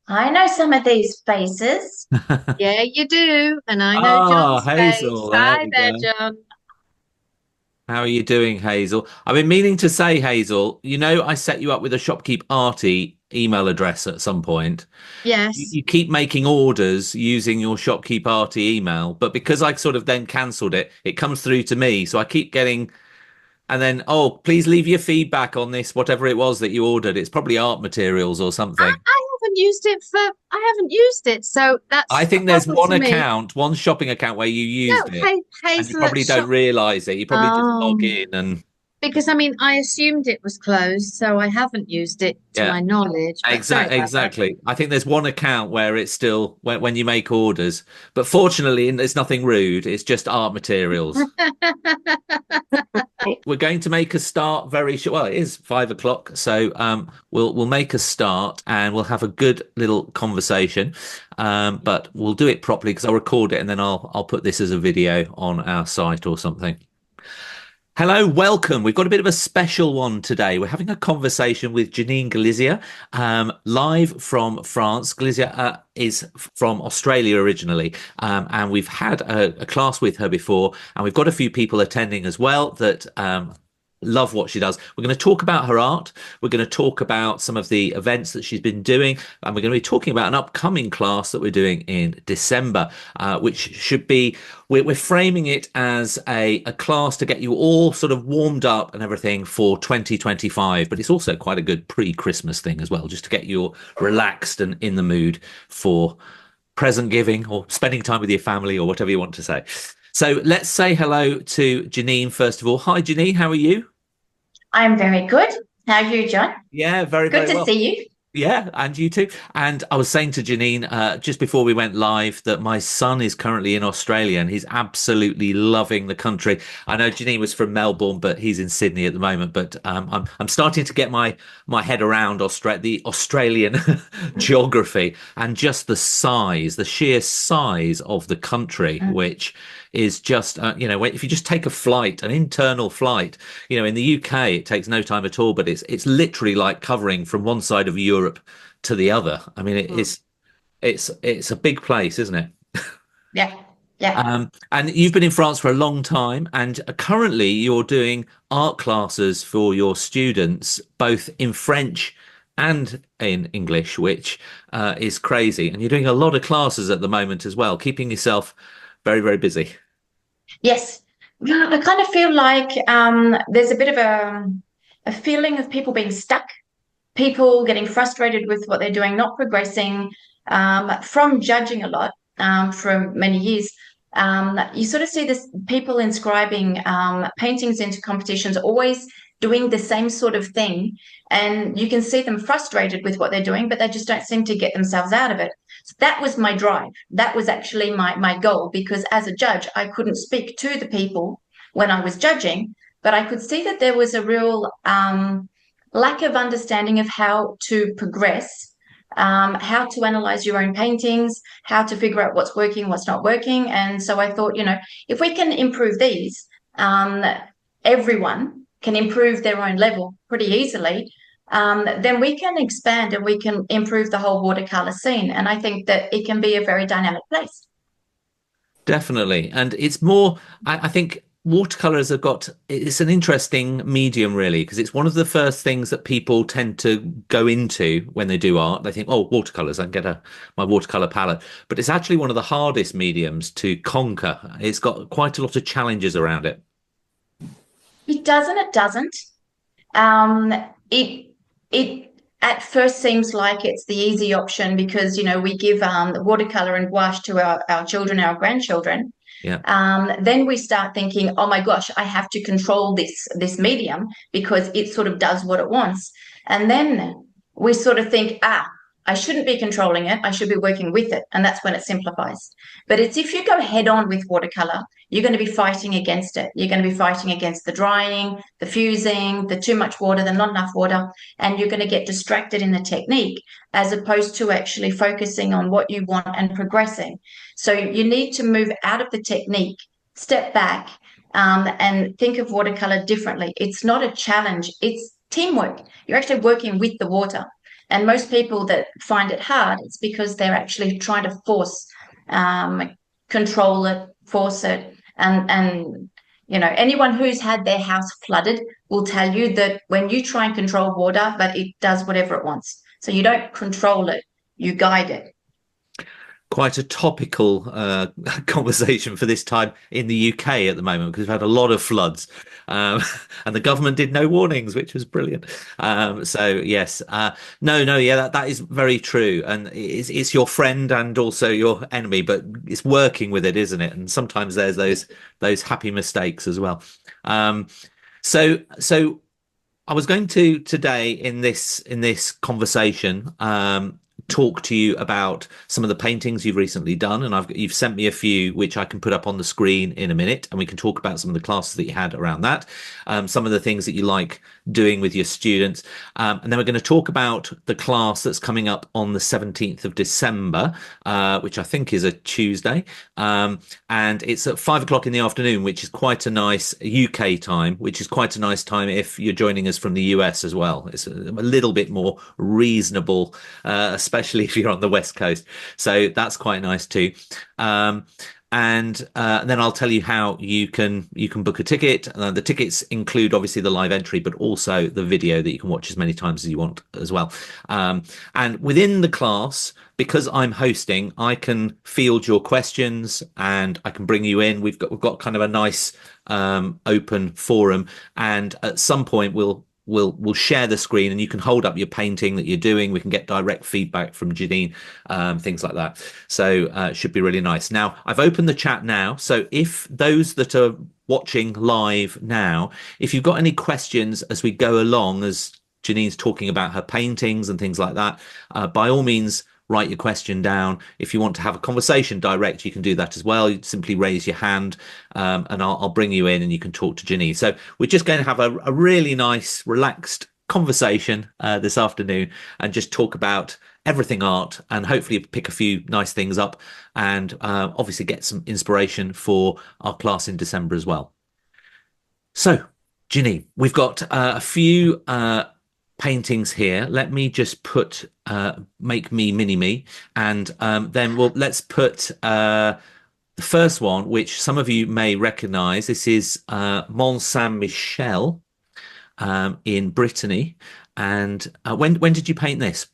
I know some of these faces. Yeah, you do. And I know Oh, John's face. Hazel, there Hi we there, go. John. How are you doing, Hazel? I've been meaning to say, Hazel, I set you up with a Shopkeep Arty email address at some point. You, Yes. you keep making orders using your Shopkeep Arty email, but because I sort of then cancelled it, it comes through to me. So I keep getting, and then, oh, please leave your feedback on this, whatever it was that you ordered. It's probably art materials or I, something. I I haven't used it, so I that's a think there's puzzle one to me. account, one shopping account where you used No, it, and you Hazel at probably don't shop. realize it. You probably just log Um, in and because I mean, I assumed it was closed, so I haven't used it to yeah. my knowledge. But sorry about that. Exactly. I think there's one account where it's still when you make orders, but fortunately, it's nothing rude. It's just art materials. We're going to make a start very short. Well, it is 5 o'clock, so we'll make a start and we'll have a good little conversation. But we'll do it properly because I'll record it and then I'll put this as a video on our site or something. Hello, welcome. We've got a bit of a special one today. We're having a conversation with Janine Gallizia, live from France. Gallizia is from Australia originally, and we've had a class with her before, and we've got a few people attending as well that love what she does. We're going to talk about her art. We're going to talk about some of the events that she's been doing, and we're going to be talking about an upcoming class that we're doing in December, which should be we're framing it as a class to get you all sort of warmed up and everything for 2025, but it's also quite a good pre-Christmas thing as well, just to get you relaxed and in the mood for present giving or spending time with your family or whatever you want to say. So let's say hello to Janine first of all. Hi, Janine, how are you? I'm very good. How are you, John? Yeah, very, Good very to well. see you. Yeah, and you too. And I was saying to Janine just before we went live that my son is currently in Australia and he's absolutely loving the country. I know Janine was from Melbourne, but he's in Sydney at the moment. But I'm starting to get my head around the Australian geography and just the size, the sheer size of the country, Mm. which is just if you just take a flight, an internal flight, in the UK it takes no time at all, but it's literally like covering from one side of Europe to the other. I mean, it Hmm. is it's a big place, isn't it? Yeah, yeah. And you've been in France for a long time, and currently you're doing art classes for your students, both in French and in English, which is crazy. And you're doing a lot of classes at the moment as well, keeping yourself very, very busy. Yes. Yeah, I kind of feel like there's a bit of a feeling of people being stuck, people getting frustrated with what they're doing, not progressing, from judging a lot for many years. You sort of see this people inscribing paintings into competitions, always doing the same sort of thing, and you can see them frustrated with what they're doing, but they just don't seem to get themselves out of it. So that was my drive. That was actually my goal, because as a judge, I couldn't speak to the people when I was judging, but I could see that there was a real lack of understanding of how to progress, how to analyze your own paintings, how to figure out what's working, what's not working. And so I thought, if we can improve these, everyone can improve their own level pretty easily. Then we can expand and we can improve the whole watercolor scene. And I think that it can be a very dynamic place. Definitely. And it's more, I think watercolors have got, it's an interesting medium really, because it's one of the first things that people tend to go into when they do art. They think, oh, watercolors, I can get my watercolor palette. But it's actually one of the hardest mediums to conquer. It's got quite a lot of challenges around it. It does and it doesn't. Um, it it at first seems like it's the easy option because we give watercolor and gouache to our children, our grandchildren. Yeah. Then we start thinking, oh my gosh, I have to control this medium because it sort of does what it wants. And then we sort of think, I shouldn't be controlling it. I should be working with it. And that's when it simplifies. But it's if you go head on with watercolor, you're going to be fighting against it. You're going to be fighting against the drying, the fusing, the too much water, the not enough water, and you're going to get distracted in the technique as opposed to actually focusing on what you want and progressing. So you need to move out of the technique, step back, and think of watercolor differently. It's not a challenge, it's teamwork. You're actually working with the water. And most people that find it hard, it's because they're actually trying to control it, force it. And anyone who's had their house flooded will tell you that when you try and control water, but it does whatever it wants. So you don't control it, you guide it. Quite a topical conversation for this time in the UK at the moment, because we've had a lot of floods, um, and the government did no warnings, which was brilliant. So yes, yeah, that is very true, and it's your friend and also your enemy, but it's working with it, isn't it? And sometimes there's those happy mistakes as well. So I was going to today in this conversation talk to you about some of the paintings you've recently done, and you've sent me a few which I can put up on the screen in a minute, and we can talk about some of the classes that you had around that, some of the things that you like doing with your students, and then we're going to talk about the class that's coming up on the 17th of December, which I think is a Tuesday, and it's at 5 o'clock in the afternoon, which is quite a nice UK time, which is quite a nice time if you're joining us from the US as well. It's a little bit more reasonable, especially if you're on the West Coast. So that's quite nice too. And then I'll tell you how you can book a ticket. The tickets include obviously the live entry, but also the video that you can watch as many times as you want as well. And within the class, because I'm hosting, I can field your questions and I can bring you in. We've got kind of a nice open forum, and at some point we'll share the screen and you can hold up your painting that you're doing. We can get direct feedback from Janine, things like that. So it should be really nice. Now, I've opened the chat now. So if those that are watching live now, if you've got any questions as we go along, as Janine's talking about her paintings and things like that, by all means, write your question down. If you want to have a conversation direct, you can do that as well. You simply raise your hand, and I'll bring you in and you can talk to Janine. So we're just going to have a really nice, relaxed conversation this afternoon and just talk about everything art, and hopefully pick a few nice things up, and obviously get some inspiration for our class in December as well. So, Janine, we've got a few paintings here. Let me just put make me mini me, and then let's put the first one, which some of you may recognize. This is Mont Saint-Michel in Brittany. And when did you paint this?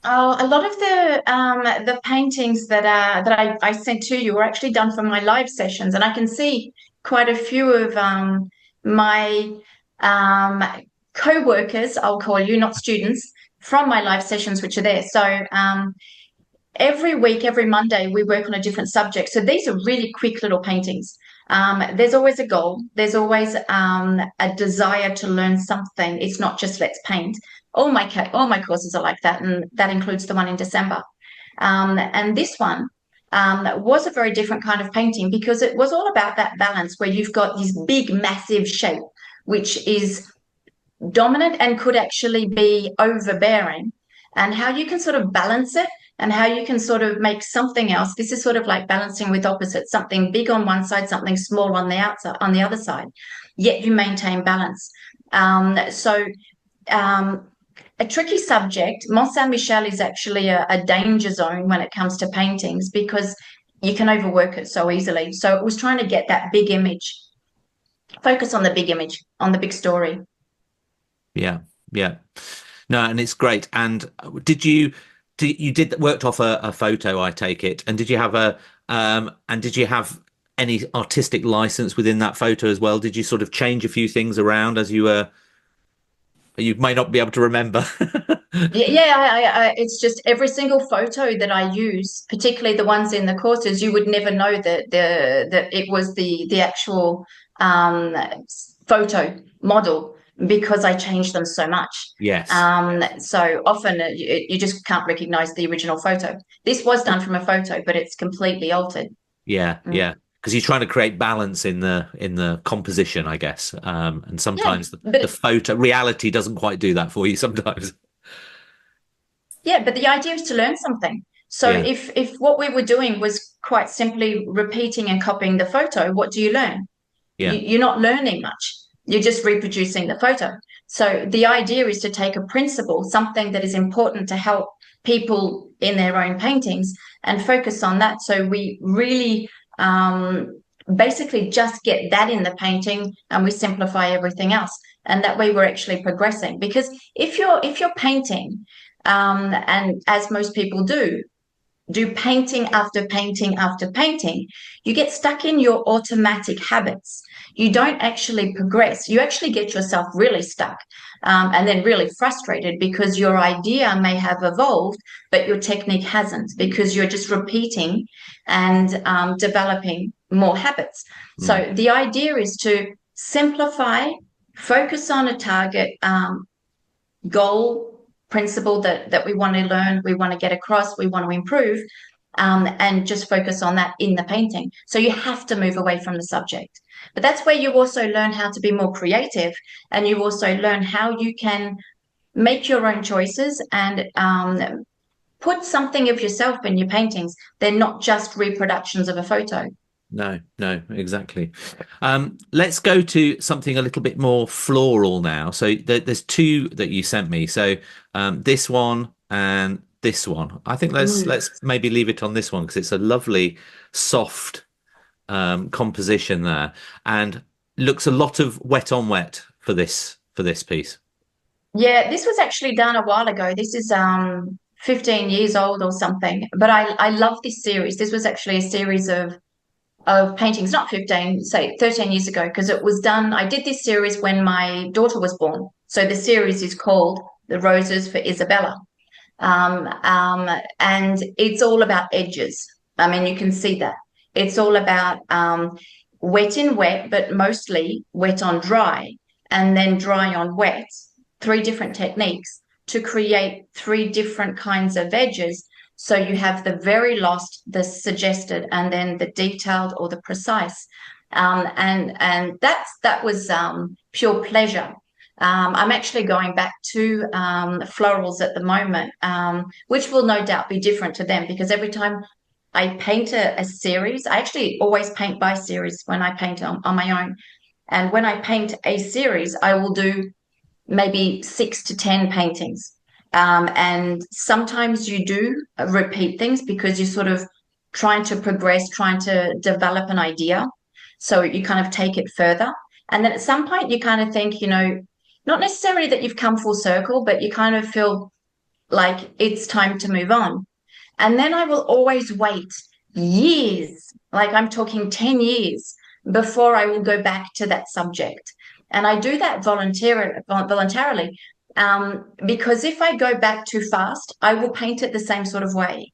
Oh, a lot of the paintings that I sent to you were actually done for my live sessions, and I can see quite a few of my co-workers, I'll call you, not students, from my live sessions, which are there. So every week, every Monday, we work on a different subject. So these are really quick little paintings. There's always a goal. There's always a desire to learn something. It's not just let's paint. All my courses are like that, and that includes the one in December. And this one was a very different kind of painting, because it was all about that balance where you've got this big, massive shape, which is dominant and could actually be overbearing, and how you can sort of balance it and how you can sort of make something else. This is sort of like balancing with opposites, something big on one side, something small on the outside, on the other side, yet you maintain balance. A tricky subject. Mont Saint-Michel is actually a danger zone when it comes to paintings, because you can overwork it so easily. So it was trying to get that big image, focus on the big image, on the big story. Yeah. No, and it's great. And worked off a photo, I take it, and did you have any artistic license within that photo as well? Did you sort of change a few things around as you may not be able to remember? It's just every single photo that I use, particularly the ones in the courses, you would never know that it was the actual photo model, because I changed them so much. Yes. So often you just can't recognize the original photo. This was done from a photo, but it's completely altered. Yeah. Because you're trying to create balance in the composition, I guess. And sometimes the photo reality doesn't quite do that for you sometimes. Yeah, but the idea is to learn something. So if what we were doing was quite simply repeating and copying the photo, what do you learn? Yeah. You're not learning much. You're just reproducing the photo. So the idea is to take a principle, something that is important to help people in their own paintings, and focus on that. So we really basically just get that in the painting, and we simplify everything else. And that way we're actually progressing. Because if you're painting, and as most people do painting after painting after painting, you get stuck in your automatic habits. You don't actually progress. You actually get yourself really stuck, and then really frustrated because your idea may have evolved, but your technique hasn't, because you're just repeating and developing more habits. So the idea is to simplify, focus on a target goal, principle that we want to learn, we want to get across, we want to improve, and just focus on that in the painting. So you have to move away from the subject. But that's where you also learn how to be more creative, and you also learn how you can make your own choices and put something of yourself in your paintings. They're not just reproductions of a photo. No, exactly. Let's go to something a little bit more floral now. So there's two that you sent me. So this one and this one. I think let's maybe leave it on this one because it's a lovely soft composition there, and looks a lot of wet on wet for this piece. Yeah, this was actually done a while ago. This is 15 years old or something. But I love this series. This was actually a series of paintings, not 15, say 13 years ago, because it was done. I did this series when my daughter was born. So the series is called The Roses for Isabella. And it's all about edges. I mean, you can see that. It's all about wet in wet, but mostly wet on dry, and then dry on wet, three different techniques to create three different kinds of edges. So you have the very lost, the suggested, and then the detailed or the precise. And that was pure pleasure. I'm actually going back to florals at the moment, which will no doubt be different to them, because every time I paint a series, I actually always paint by series when I paint on my own. And when I paint a series, I will do maybe 6 to 10 paintings. And sometimes you do repeat things because you're sort of trying to progress, trying to develop an idea. So you kind of take it further. And then at some point you kind of think, not necessarily that you've come full circle, but you kind of feel like it's time to move on. And then I will always wait years, like I'm talking 10 years, before I will go back to that subject. And I do that voluntarily, because if I go back too fast, I will paint it the same sort of way.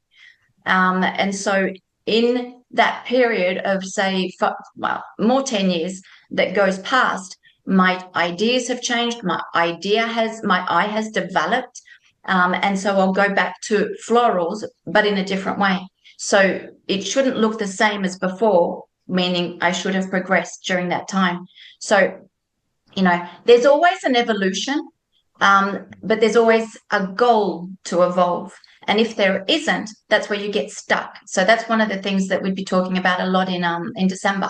And so in that period of, say, more 10 years that goes past, my ideas have changed, my eye has developed, and so I'll go back to florals, but in a different way. So it shouldn't look the same as before, meaning I should have progressed during that time. So, there's always an evolution, but there's always a goal to evolve. And if there isn't, that's where you get stuck. So that's one of the things that we'd be talking about a lot in December.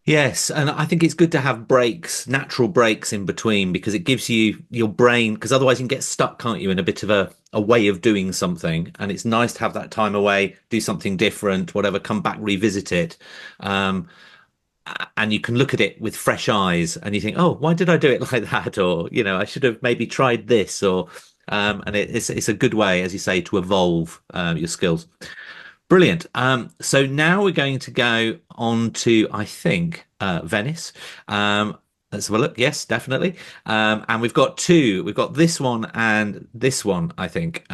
Yes, and I think it's good to have breaks, natural breaks in between, because it gives you your brain, because otherwise you can get stuck, can't you, in a bit of a way of doing something. And it's nice to have that time away, do something different, whatever, come back, revisit it. And you can look at it with fresh eyes and you think, oh, why did I do it like that? Or, I should have maybe tried this, or and it's a good way, as you say, to evolve your skills. Brilliant. So now we're going to go on to, I think, Venice. Let's have a look. Yes, definitely. And we've got two. We've got this one and this one, I think.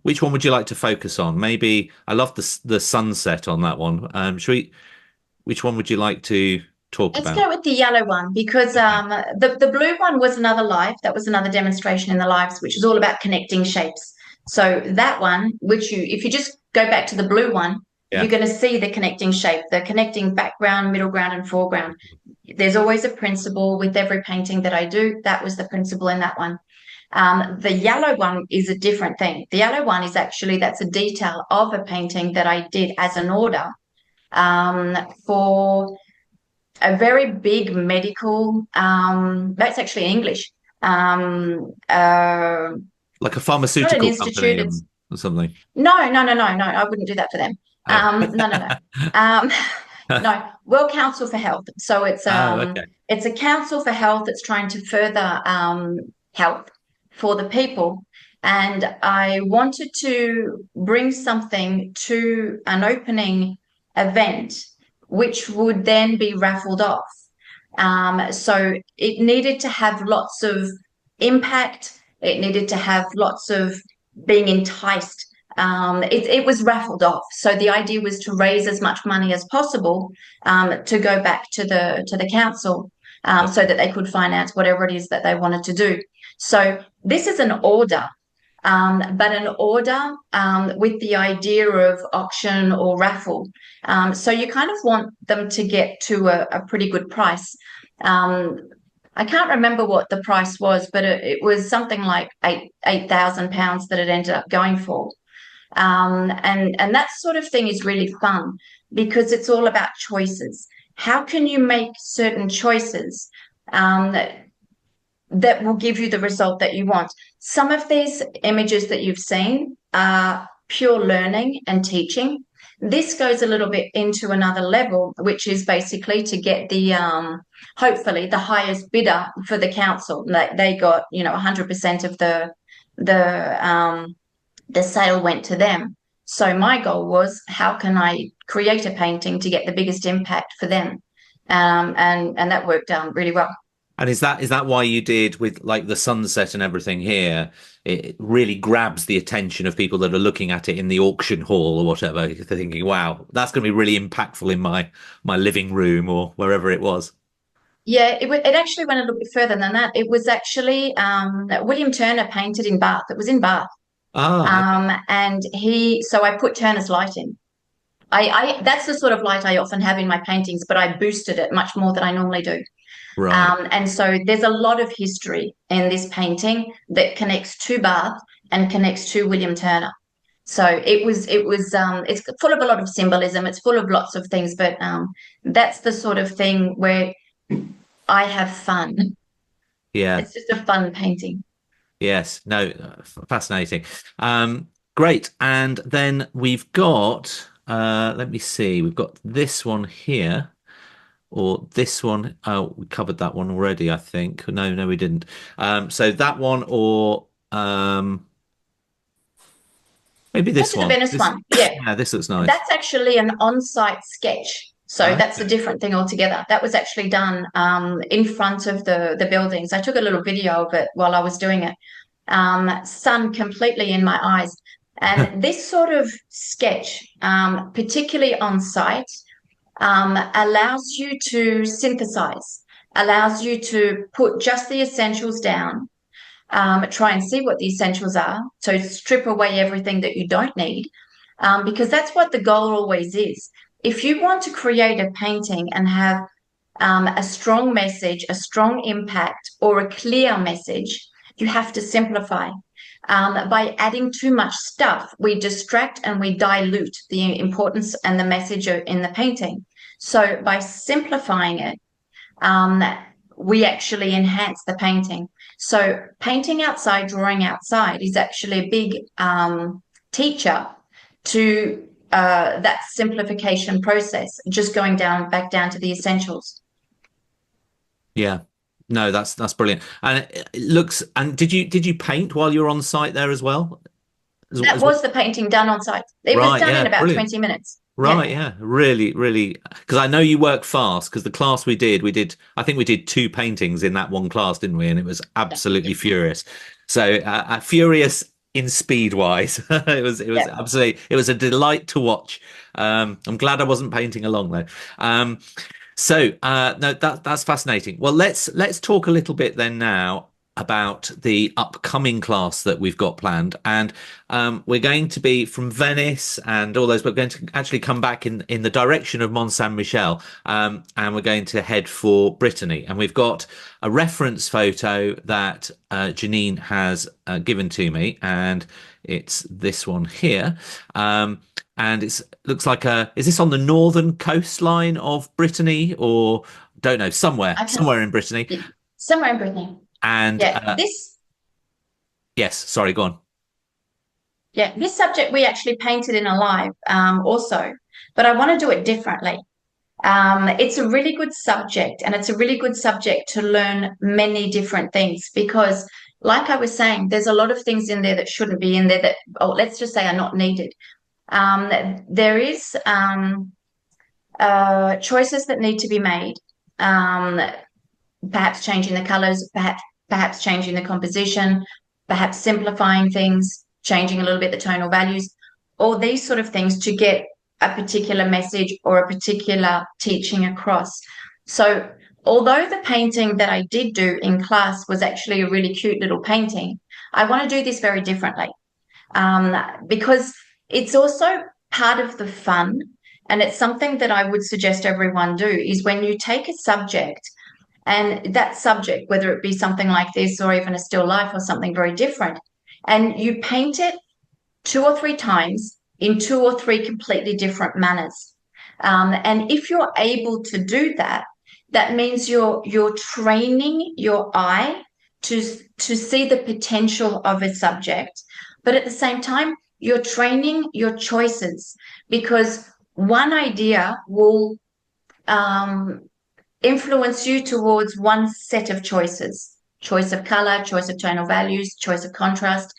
Which one would you like to focus on? Maybe I love the sunset on that one. Which one would you like to talk about? Let's go with the yellow one, because the blue one was another live. That was another demonstration in the lives, which was all about connecting shapes. So that one, if you just go back to the blue one, you're going to see the connecting shape, the connecting background, middle ground, and foreground. There's always a principle with every painting that I do. That was the principle in that one. The yellow one is a different thing. The yellow one is that's a detail of a painting that I did as an order for a very big medical, that's actually English. Like a It's not an pharmaceutical institute. company It's or something. no, no, no, no, no. I wouldn't do that for them. Oh. No, no, no. Um, no, World Council for Health. So Oh, okay. it's a council for health that's trying to further health for the people. And I wanted to bring something to an opening event, which would then be raffled off. So it needed to have lots of impact. It needed to have lots of being enticed. It was raffled off. So the idea was to raise as much money as possible to go back to the council so that they could finance whatever it is that they wanted to do. So this is an order, but an order with the idea of auction or raffle. So you kind of want them to get to a pretty good price. Um, I can't remember what the price was, but it was something like £8,000 that it ended up going for. And that sort of thing is really fun because it's all about choices. How can you make certain choices that will give you the result that you want? Some of these images that you've seen are pure learning and teaching. This goes a little bit into another level, which is basically to get the hopefully the highest bidder for the council. They got 100% of the sale went to them. So my goal was, how can I create a painting to get the biggest impact for them? And that worked out really well. And is that why you did with like the sunset and everything here? It really grabs the attention of people that are looking at it in the auction hall or whatever. They're thinking, "Wow, that's going to be really impactful in my living room or wherever it was." Yeah, it actually went a little bit further than that. It was actually William Turner painted in Bath. It was in Bath. Ah, okay. And so I put Turner's light in. That's the sort of light I often have in my paintings, but I boosted it much more than I normally do. Right. And so there's a lot of history in this painting that connects to Bath and connects to William Turner. So it's full of a lot of symbolism. It's full of lots of things, but that's the sort of thing where I have fun. Yeah. It's just a fun painting. Yes. No. Fascinating. Great. And then we've got. Let me see. We've got this one here. Or this one. Oh, we covered that one already, I think. No, no, we didn't. So that one or maybe Go this to the one. Venice one. Yeah. Yeah, this looks nice. That's actually an on-site sketch. So that's a Okay. different thing altogether. That was actually done in front of the buildings. I took a little video of it while I was doing it. Sun completely in my eyes. And this sort of sketch, particularly on site, allows you to synthesize, allows you to put just the essentials down, try and see what the essentials are. So strip away everything that you don't need, because that's what the goal always is. If you want to create a painting and have a strong message, a strong impact, or a clear message, you have to simplify. By adding too much stuff, we distract and we dilute the importance and the message in the painting. So by simplifying it, um, we actually enhance the painting. So painting outside, drawing outside is actually a big teacher to that simplification process, just going back down to the essentials. Yeah. No, that's brilliant. And it looks. And did you paint while you were on site there as well? That was the painting done on site. It was Right. done in Yeah. about Brilliant. 20 minutes. Right. Yeah. Yeah. Really, really. Because I know you work fast. Because the class we did. I think we did two paintings in that one class, didn't we? And it was Yeah. absolutely furious. So furious in speed wise. It was Yeah. absolutely. It was a delight to watch. I'm glad I wasn't painting along though. So no, that's fascinating. Well, let's talk a little bit then now about the upcoming class that we've got planned, and we're going to be from Venice and all those. We're going to actually come back in the direction of Mont Saint Michel, and we're going to head for Brittany. And we've got a reference photo that Janine has given to me, and it's this one here. And it looks like is this on the northern coastline of Brittany, or don't know, somewhere in Brittany? Somewhere in Brittany. And yeah, yes, sorry, go on. Yeah, this subject we actually painted in Alive also, but I want to do it differently. It's a really good subject, and it's a really good subject to learn many different things because, like I was saying, there's a lot of things in there that shouldn't be in there that, let's just say, are not needed. There is choices that need to be made, perhaps changing the colors, perhaps changing the composition, perhaps simplifying things, changing a little bit the tonal values, all these sort of things to get a particular message or a particular teaching across. So although the painting that I did do in class was actually a really cute little painting, I want to do this very differently because it's also part of the fun, and it's something that I would suggest everyone do, is when you take a subject, and that subject, whether it be something like this or even a still life or something very different, and you paint it 2 or 3 times in 2 or 3 completely different manners. And if you're able to do that, that means you're training your eye to see the potential of a subject. But at the same time, you're training your choices, because one idea will influence you towards one set of choices: choice of color, choice of tonal values, choice of contrast.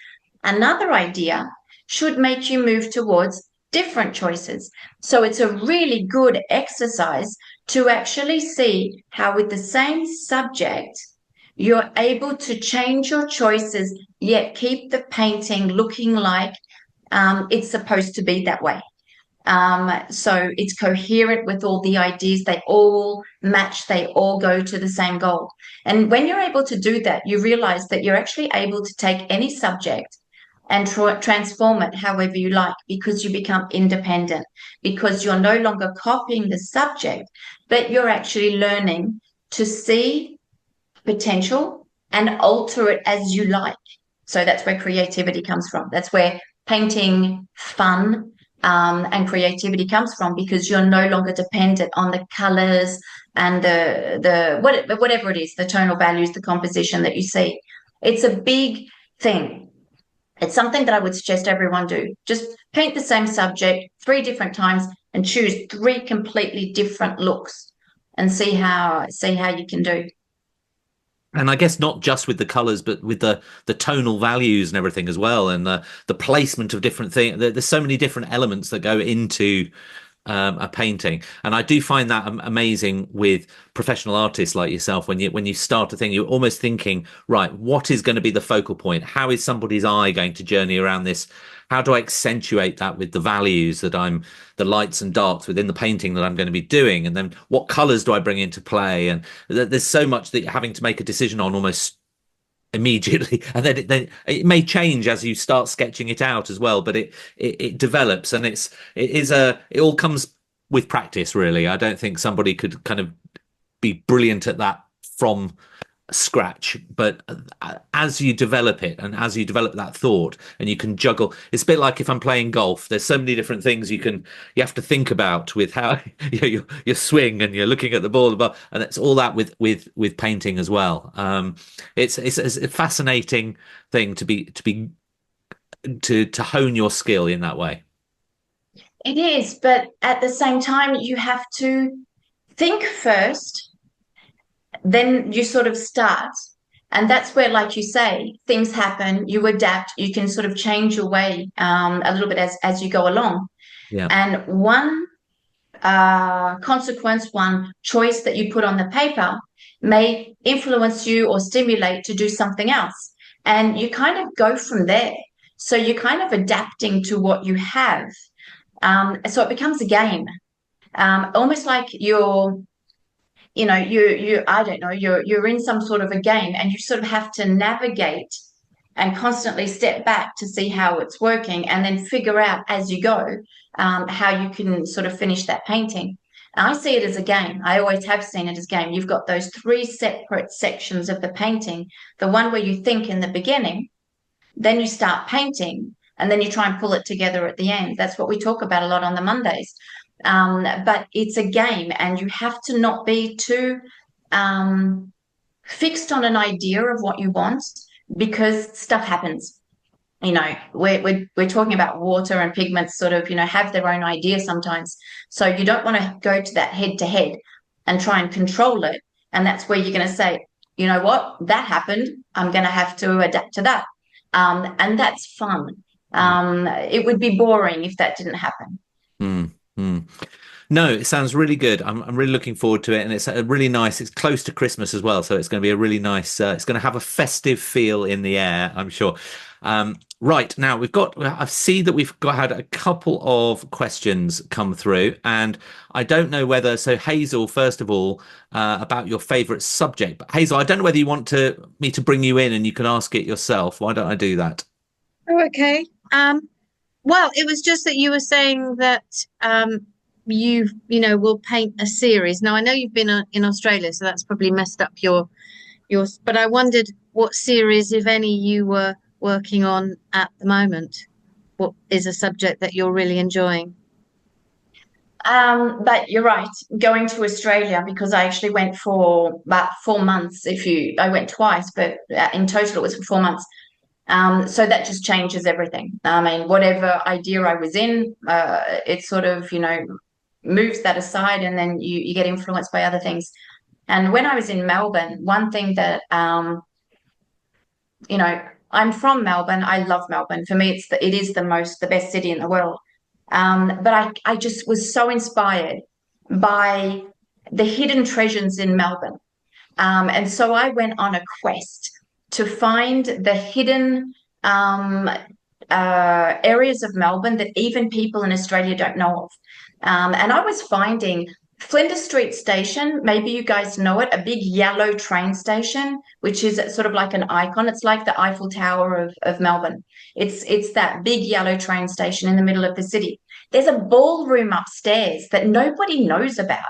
Another idea should make you move towards different choices. So it's a really good exercise to actually see how, with the same subject, you're able to change your choices, yet keep the painting looking like it's supposed to be that way. So it's coherent with all the ideas. They all match, they all go to the same goal. And when you're able to do that, you realize that you're actually able to take any subject and transform it however you like, because you become independent, because you're no longer copying the subject, but you're actually learning to see potential and alter it as you like. So that's where creativity comes from. That's where painting fun and creativity comes from, because you're no longer dependent on the colors and whatever it is, the tonal values, the composition that you see. It's a big thing. It's something that I would suggest everyone do. Just paint the same subject 3 different times and choose 3 completely different looks and see how you can do. And I guess not just with the colors, but with the tonal values and everything as well, and the placement of different things. There's so many different elements that go into a painting, and I do find that amazing with professional artists like yourself. When you start a thing, you're almost thinking, right, what is going to be the focal point? How is somebody's eye going to journey around this? How do I accentuate that with the values that the lights and darks within the painting that I'm going to be doing? And then what colors do I bring into play? And there's so much that you're having to make a decision on almost immediately, and then it may change as you start sketching it out as well, but it develops, and it all comes with practice, really. I don't think somebody could kind of be brilliant at that from scratch, but as you develop it and as you develop that thought, and you can juggle, it's a bit like if I'm playing golf, there's so many different things you have to think about with how your swing, and you're looking at the ball above, and it's all that with painting as well. It's a fascinating thing to hone your skill in that way. It is, but at the same time, you have to think first, then you sort of start. And that's where, like you say, things happen, you adapt, you can sort of change your way a little bit as you go along. Yeah. And one consequence, one choice that you put on the paper may influence you or stimulate to do something else. And you kind of go from there. So you're kind of adapting to what you have. So it becomes a game, almost like I don't know, you're in some sort of a game, and you sort of have to navigate and constantly step back to see how it's working, and then figure out as you go how you can sort of finish that painting. And I see it as a game. I always have seen it as a game. You've got those three separate sections of the painting. The one where you think in the beginning, then you start painting, and then you try and pull it together at the end. That's what we talk about a lot on the Mondays. But it's a game, and you have to not be too fixed on an idea of what you want, because stuff happens. We're talking about water and pigments sort of, have their own idea sometimes. So you don't want to go to that head to head and try and control it. And that's where you're going to say, you know what, that happened. I'm going to have to adapt to that. And that's fun. It would be boring if that didn't happen. Mm, mm. No, it sounds really good. I'm really looking forward to it, and it's a really nice. It's close to Christmas as well, so it's going to be a really nice. It's going to have a festive feel in the air, I'm sure. Right now, I see that we've had a couple of questions come through, and I don't know whether. So, Hazel, first of all, about your favourite subject. But Hazel, I don't know whether you want me to bring you in and you can ask it yourself. Why don't I do that? Oh, okay. Well, it was just that you were saying that will paint a series. Now, I know you've been in Australia, so that's probably messed up yours. But I wondered what series, if any, you were working on at the moment. What is a subject that you're really enjoying? But you're right, going to Australia, because I actually went for about 4 months. I went twice, but in total it was for 4 months. So that just changes everything. I mean, whatever idea I was in, it sort of, moves that aside, and then you get influenced by other things. And when I was in Melbourne, one thing that, I'm from Melbourne. I love Melbourne. For me, it is the best city in the world. But I just was so inspired by the hidden treasures in Melbourne. And so I went on a quest to find the hidden areas of Melbourne that even people in Australia don't know of. And I was finding Flinders Street Station, maybe you guys know it, a big yellow train station, which is sort of like an icon. It's like the Eiffel Tower of Melbourne. It's that big yellow train station in the middle of the city. There's a ballroom upstairs that nobody knows about.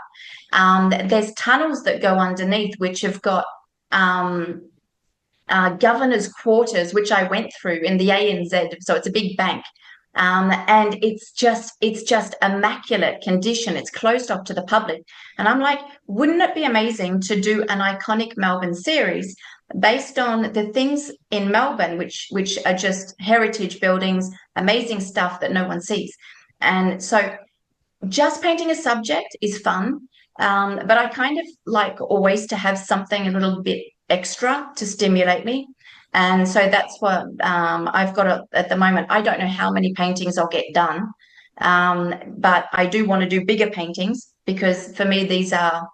There's tunnels that go underneath, which have got governor's quarters, which I went through in the ANZ. So it's a big bank. And it's just immaculate condition. It's closed off to the public. And I'm like, wouldn't it be amazing to do an iconic Melbourne series based on the things in Melbourne, which are just heritage buildings, amazing stuff that no one sees. And so just painting a subject is fun. But I kind of like always to have something a little bit extra to stimulate me. And so that's what I've got at the moment. I don't know how many paintings I'll get done, but I do want to do bigger paintings, because for me, these are,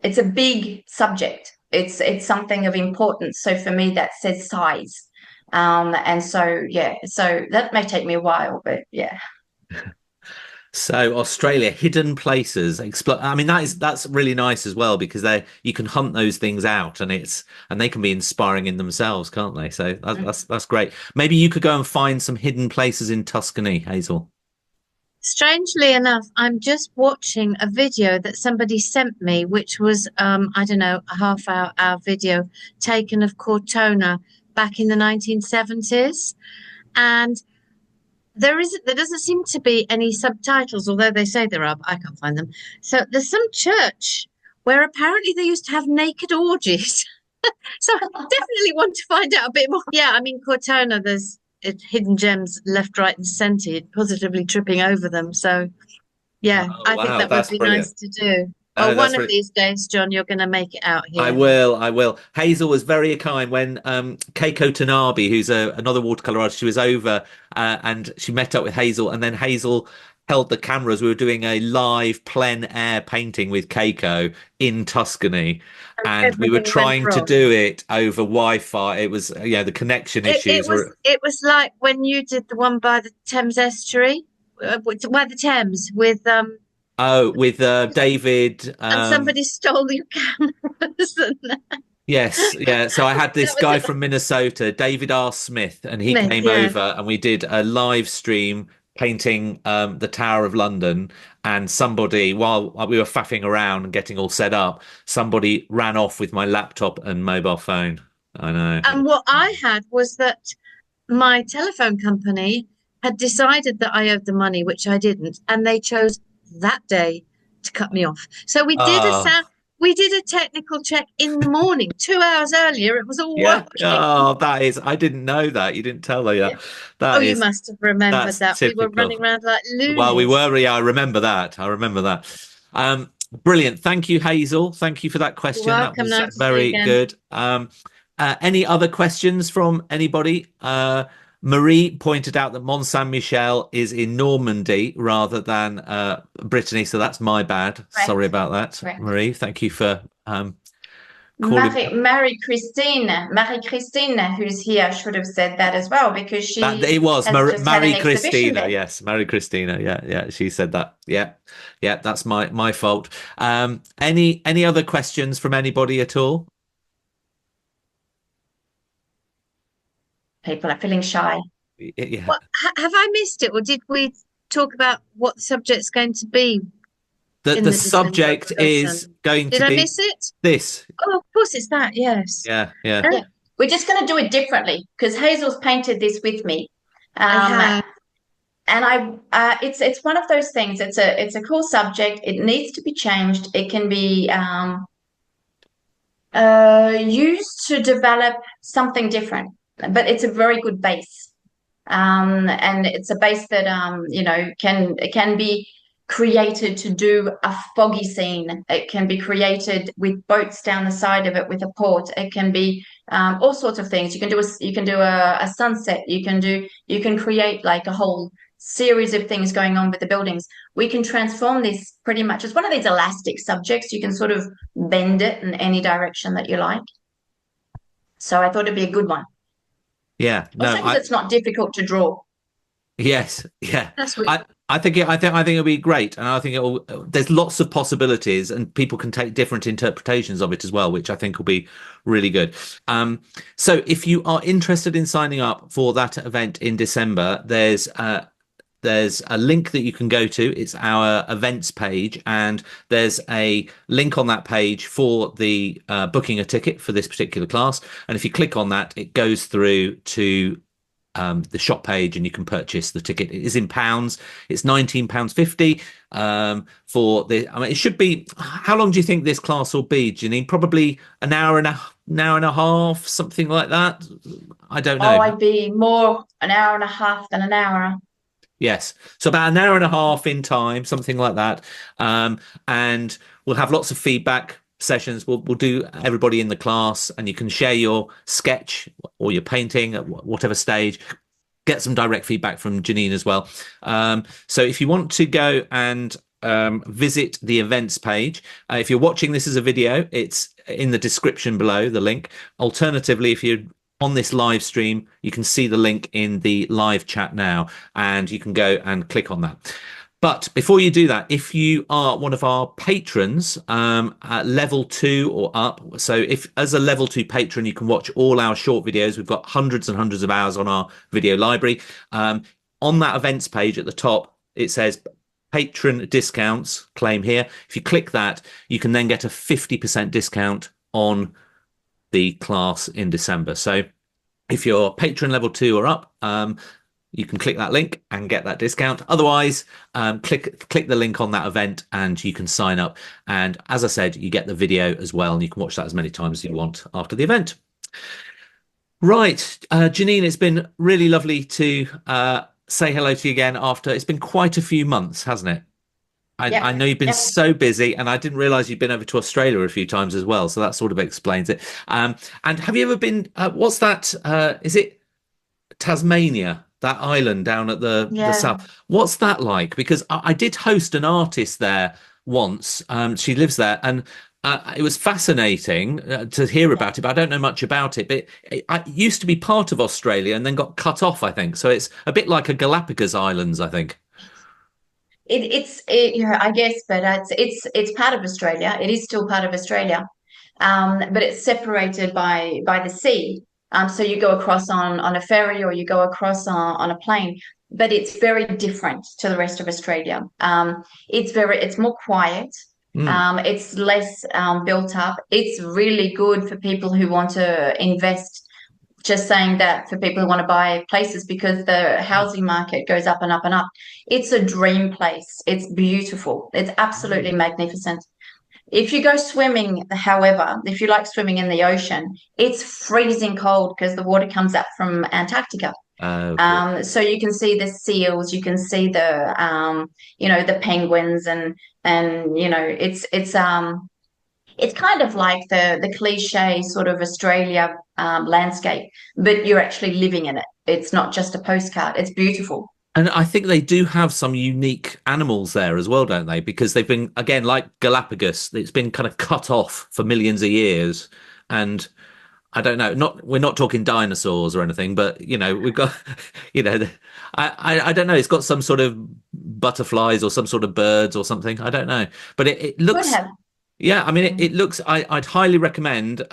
it's a big subject. It's something of importance. So for me, that says size. And so, yeah, so that may take me a while, but yeah. So Australia, hidden places. I mean, that's really nice as well, because you can hunt those things out, and they can be inspiring in themselves, can't they? So that's great. Maybe you could go and find some hidden places in Tuscany, Hazel. Strangely enough, I'm just watching a video that somebody sent me, which was I don't know, a half hour video taken of Cortona back in the 1970s, and there doesn't seem to be any subtitles, although they say there are, but I can't find them. So there's some church where apparently they used to have naked orgies. So I definitely want to find out a bit more. Yeah, I mean, Cortona, there's hidden gems left, right, and centre, positively tripping over them. So yeah, I think that would be brilliant. Nice to do. Well, one of these days, John, you're going to make it out here. I will. Hazel was very kind when Keiko Tanabe, who's another watercolor artist, she was over and she met up with Hazel, and then Hazel held the cameras. We were doing a live plein air painting with Keiko in Tuscany, and we were trying to do it over Wi-Fi. It was, the connection issues. It was like when you did the one by the Thames estuary, by the Thames with Oh, with David. And somebody stole your cameras. Yes, yeah. So I had That this was guy it. from Minnesota, David R. Smith, and he Smith, came yeah. over and we did a live stream painting the Tower of London. And somebody, while we were faffing around and getting all set up, somebody ran off with my laptop and mobile phone. I know. And what I had was that my telephone company had decided that I owed the money, which I didn't, and they chose that day to cut me off. So Oh, we did a technical check in the morning, 2 hours earlier. It was all yeah. working. Oh, that is. I didn't know that. You didn't tell me Yeah. that. Oh, That you is. must have remembered That's that. We were running typical. around like Well, we loonies. were. Yeah, I remember that. I remember that. Brilliant. Thank you, Hazel. Thank you for that You're question. That welcome. was Nice to see you very again. good. Any other questions from anybody? Marie pointed out that Mont Saint Michel is in Normandy rather than Brittany, so that's my bad. Sorry Correct. about that, Correct. Marie. Thank you for calling. Marie Christine, who's here, should have said that as well because That she it was has just had an Marie exhibition Christina. there. Yes, Marie Christina. Yeah, yeah, she said that. Yeah, yeah, that's my fault. Any other questions from anybody at all? People are feeling shy. Yeah. What have I missed it, or did we talk about what the subject's going to be in The the December subject is lesson? going Did to I be miss it? this. Oh, of course it's that. Yes. Yeah, yeah. Oh, Yeah, we're just going to do it differently because Hazel's painted this with me. I Um, have. and it's one of those things. It's a cool subject. It needs to be changed. It can be used to develop something different, but it's a very good base. And it's a base that can be created to do a foggy scene. It can be created with boats down the side of it with a port. It can be all sorts of things. You can do a sunset. You can create like a whole series of things going on with the buildings. We can transform this pretty much as one of these elastic subjects. You can sort of bend it in any direction that you like. So I thought it'd be a good one. Yeah. Also No, because it's not difficult to draw. yes, yeah. That's what. I think it'll be great, and I think it'll. There's lots of possibilities, and people can take different interpretations of it as well, which I think will be really good. So if you are interested in signing up for that event in December, there's a link that you can go to. It's our events page, and there's a link on that page for the booking a ticket for this particular class. And if you click on that, it goes through to the shop page, and you can purchase the ticket. It is in pounds. It's £19.50 for the. I mean, it should be. How long do you think this class will be, Janine? Probably an hour and a half, something like that. I don't Oh, know. I'd be more an hour and a half than an hour. Yes. So about an hour and a half in time, something like that. And we'll have lots of feedback sessions. We'll do everybody in the class, and you can share your sketch or your painting at whatever stage. Get some direct feedback from Janine as well. So if you want to go and visit the events page, if you're watching this as a video, it's in the description below, the link. Alternatively, if you're on this live stream, you can see the link in the live chat now, and you can go and click on that. But before you do that, if you are one of our patrons at level 2 or up, so if as a level 2 patron, you can watch all our short videos. We've got hundreds and hundreds of hours on our video library. On that events page at the top, it says patron discounts, claim here. If you click that, you can then get a 50% discount on the class in December. So if you're patron level 2 or up, you can click that link and get that discount. Otherwise, click the link on that event and you can sign up. And as I said, you get the video as well, and you can watch that as many times as you want after the event. Right, Janine, it's been really lovely to say hello to you again after it's been quite a few months, hasn't it? I know you've been so busy, and I didn't realize you'd been over to Australia a few times as well. So that sort of explains it. And have you ever been, what's that? Is it Tasmania, that island down at the south? What's that like? Because I did host an artist there once. She lives there, and it was fascinating to hear about it, but I don't know much about it. But it used to be part of Australia and then got cut off, I think. So it's a bit like a Galapagos Islands, I think. I guess, but it's part of Australia. It is still part of Australia, but it's separated by the sea. So you go across on a ferry or you go across on a plane, but it's very different to the rest of Australia. It's more quiet. Mm. It's less built up. It's really good for people who want to invest. Just saying that for people who want to buy places because the housing market goes up and up and up. It's a dream place. It's beautiful. It's absolutely magnificent. If you go swimming, however, if you like swimming in the ocean, it's freezing cold because the water comes up from Antarctica. Okay. So you can see the seals, you can see the penguins, and it's kind of like the cliche sort of Australia landscape, but you're actually living in it. It's not just a postcard. It's beautiful. And I think they do have some unique animals there as well, don't they? Because they've been, again, like Galapagos, it's been kind of cut off for millions of years. And I don't know, we're not talking dinosaurs or anything, but we've got, I don't know, it's got some sort of butterflies or some sort of birds or something. I don't know. But it Could looks, have. yeah, I mean, it looks, I'd highly recommend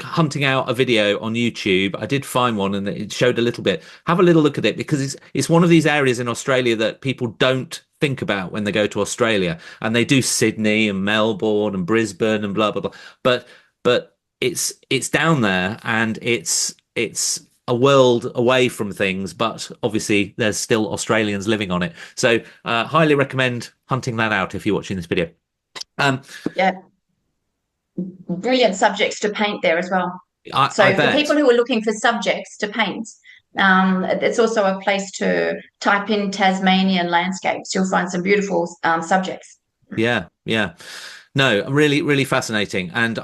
hunting out a video on YouTube. I did find one and it showed a little bit. Have a little look at it because it's one of these areas in Australia that people don't think about when they go to Australia. And they do Sydney and Melbourne and Brisbane and blah, blah, blah. But it's down there and it's a world away from things, but obviously there's still Australians living on it. So highly recommend hunting that out if you're watching this video. Yeah, brilliant subjects to paint there as well. I So for bet. people who are looking for subjects to paint, it's also a place to type in Tasmanian landscapes. You'll find some beautiful subjects. Yeah, yeah. No, really, really fascinating. And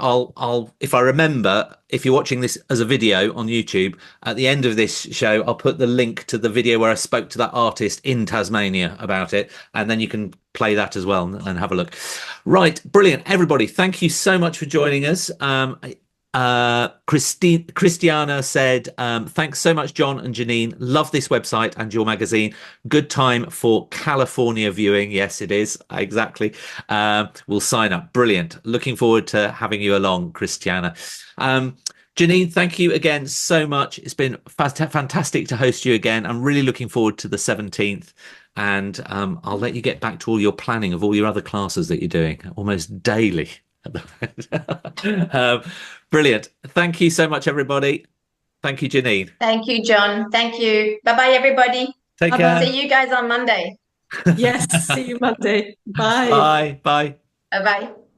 if I remember, if you're watching this as a video on YouTube, at the end of this show, I'll put the link to the video where I spoke to that artist in Tasmania about it, and then you can play that as well and have a look. Right, brilliant, everybody. Thank you so much for joining us. Christiana said, thanks so much, John and Janine. Love this website and your magazine. Good time for California viewing. Yes, it is. Exactly. We'll sign up. Brilliant. Looking forward to having you along, Christiana. Janine, thank you again so much. It's been fantastic to host you again. I'm really looking forward to the 17th. And I'll let you get back to all your planning of all your other classes that you're doing almost daily. Brilliant. Thank you so much, everybody. Thank you, Janine. Thank you, John. Thank you. Bye-bye, everybody. Take care. See you guys on Monday. Yes, see you Monday. Bye. Bye. Bye. Bye-bye.